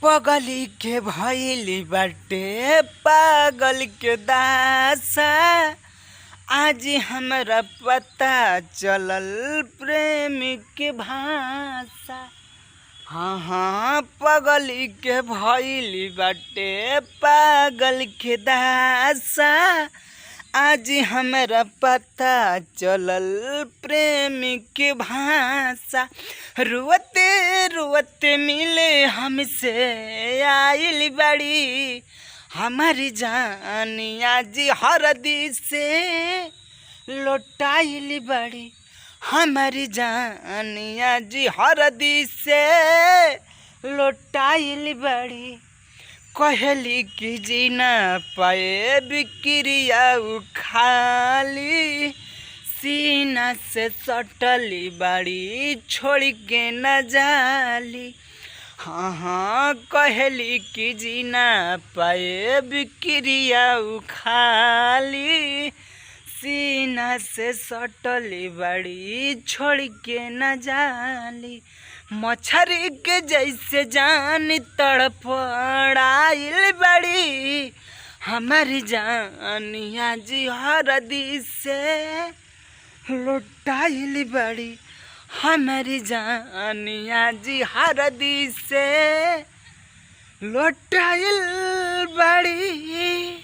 पगली के भइली बाटे पागल के दासा। आज हमरा पता चलल प्रेम के भाषा। हाँ हाँ, पगली के भइली बाटे पागल के दासा। आज हमरा पता चलल प्रेम के भाषा। रुवते रुवते मिले हमसे आइल बड़ी हमारी जानी। आज हरदी से लौटाइल बड़ी हमारी जानी। आज हरदी से लौटाइल बड़ी। कहली कि जीना पाए बिक्रिया खाली सीना से सटली बाड़ी छोड़ के न जाली। हाँ हाँ, कहली कि जीना पाए बिक्रिया खाली सीना से सटली बाड़ी छोड़ के न जाली। मछरी के जैसे जान तड़पड़ाइल बड़ी हमारी जानी। आज हरदी से लौटाइल बड़ी हमारी जानी। आज हरदी से लौटाइल बड़ी।